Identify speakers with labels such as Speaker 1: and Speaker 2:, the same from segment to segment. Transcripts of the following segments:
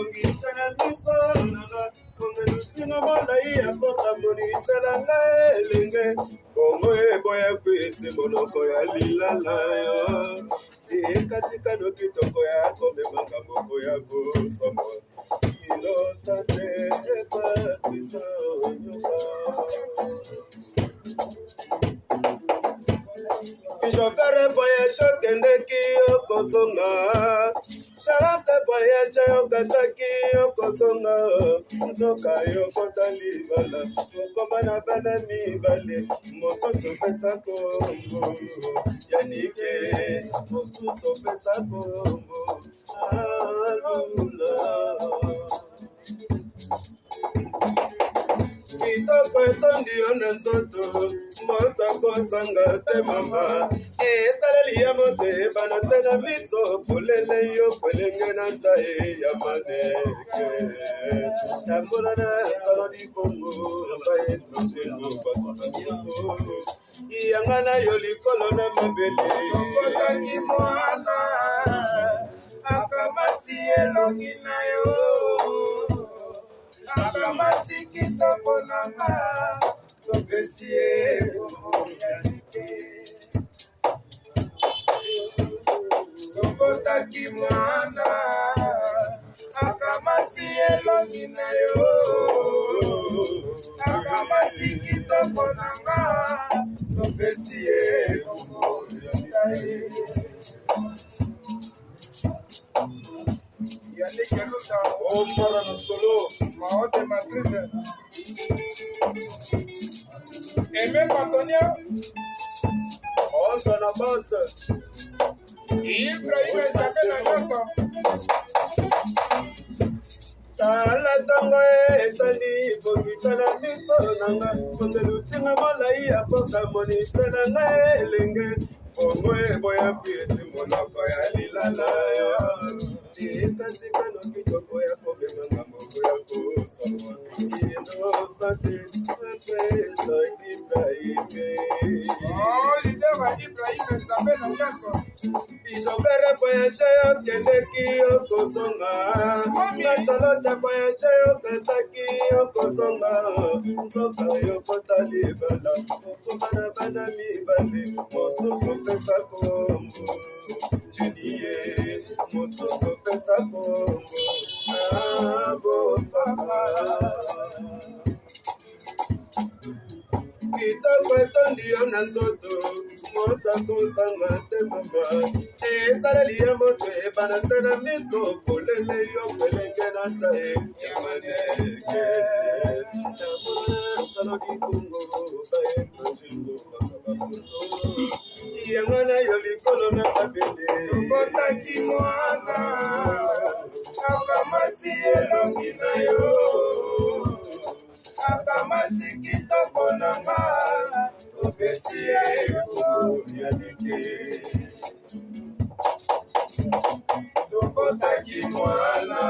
Speaker 1: Kongishana miso nanga kongelusina molai apota monisela ngelenge kongo eboya kwete monoko ya lilala yo katika no kitoko ya komemanga moko ya kosombo ilo sante kwa kwisa nyoka je verrai voyager kendeki okosonga charante voyage okataki okosonga nzoka yokota libala okoma na bana mibale mosusu pesa kongo yanike mosusu pesa kongo alula kitoko etondi yo na nzoto moto akozanga te mama ezaleli ya moto ebana te na miso polele yo kwelenge na ntaye ya maneke tambola na salo dikongo baetrogeno batobamoto iyanga na yo likolo na mabele okotaki mwana akamati elongi na yo akamati kitoko nanga topesi ye okotaki mwana akamati elongi na yo akamati kitoko nanga topesi ye Yannick Eluta, Omar Solo, Maote Madrid, Aimé Antonia, Oscar Abbas, Ibrahim Isabel Agassa, Tala Tango Etani, Bogitana Miso Nanga, Kondelutina Malai, Apoka Monisela Elenge, Omoe Boya Pieti Monoko ya Lilala. Kasika no kitoko ya komemanga moko ya kosama inosante pesa Ibrahime leader wa Ibrahim Isabel Agassa idobere voyage yo kendeki yo kosonga nachalote voyage yo kentaki yo kosonga nzoka yo kota libala okomana bana mibale mosusu pesa kombo jeniye mosusu pesa kombo abo papa kitoko etondi yo na nzoto moto akozanga te mama ezaleli ya moto ebana te na miso polele yo kwelenge na taye ya maneke salo dikongo baetrogeno bakabafoto yango na yo likolo na mabele okotaki mwana akamati elongi na yo akamati kitoko nanga topesi ye yanike tokotaki mwana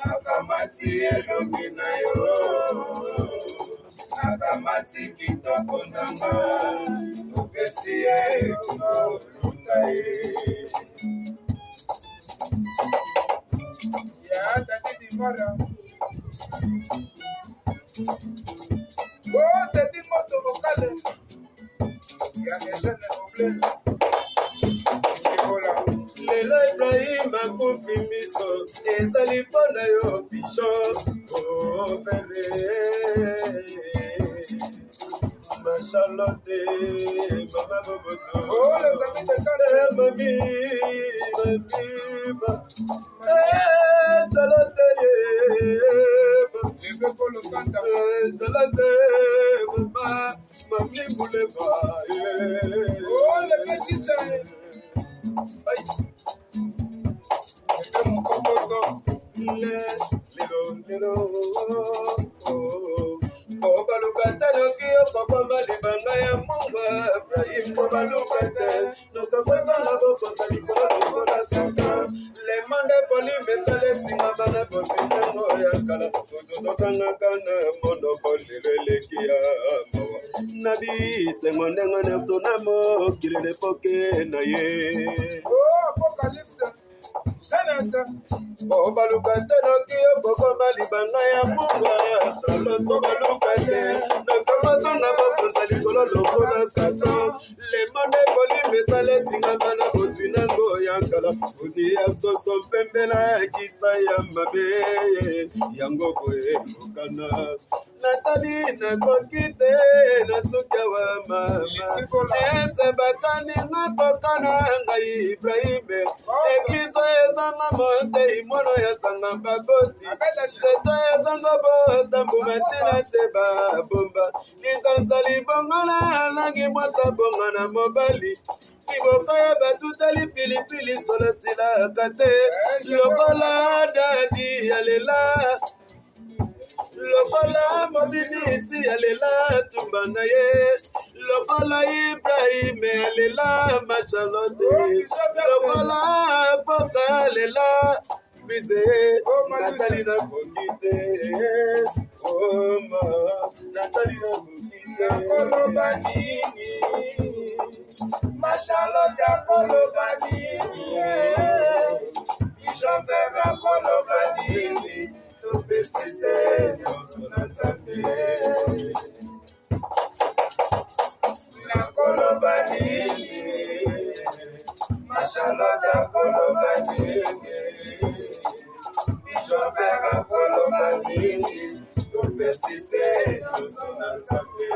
Speaker 1: akamati elongi na yo akamati kitoko nanga topesi ye koluta ye ya takidi mara oh tedi moto vocale ya ngene oble sikola lelo Ibrahim akufi miso ezali mpona yo bicho opere ma Charlotte mama boboto oh les amis de ça mami Charlotte les peuples le cantent Charlotte mama mami bouleva oh les petits aïe mon composo lelo obalukatano kio kokoma libanga ya munga Ibrahim obalukate nokapesana bokota likolo lokola saka le monde poli mesale singa bana bofinango ya kala tototangaka na monoko leleleki ya mawa nabi sengo ndengo neptuna mokili lepoke na ye oh apocalypse Genesis Obaluka te no kiyo koko malibanga ya mungwa Charlotte obaluka te no kama zanga bafunza likolo lokola Satan Le monde poli mesale tinga mana bozwi nango yankala Uni ya soso pembela kisa ya mabe Yango koe kokana Natali na kokite na sukia wa mama Ese bakani nga kokana ngai Ibrahime Egliso ezanga monte imono ya sanga baboti Seto ezanga bota mbumatina te babomba Nizanza libongana langi mwata bongana mobali Kiboka ya batutali pilipili solo tila kate Lokola dadi yalela Lokola mobinisi yalela tumbana ye Lokola Ibrahim yalela Charlotte Lokola Boka yalela Bize Nathalie na Bokite Oh ma Nathalie na Bokite Koloba nini Charlotte koloba nini Ishofera koloba nini Tupesise nyonso na Nzambe Na koloba nini Charlotte koloba nini Ishofera koloba nini Tupesise nyonso na Nzambe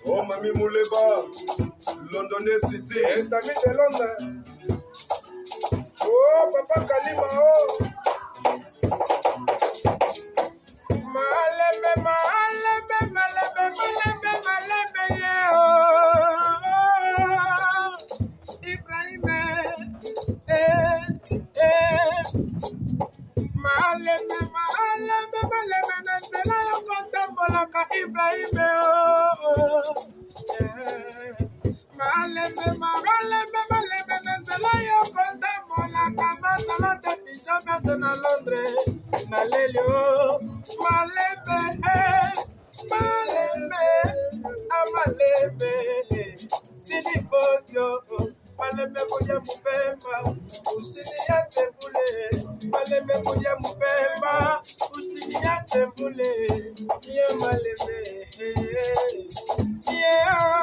Speaker 1: Oh Mami Muleba London City
Speaker 2: Les amis de Londres. Oh Papa Kalima oh Malebe malebe malebe malebe malebe yeah oh Ibrahim malebe malebe malebe na tela yo konta molaka Ibrahim oh Malebe malebe nenzela yo konta molaka Charlotte Charlotte na Londres na lelio malebe amalebe sinipozio malebe kuja mupemba usini ya tebule malebe kuja mupemba usini ya tebule ye malebe yeah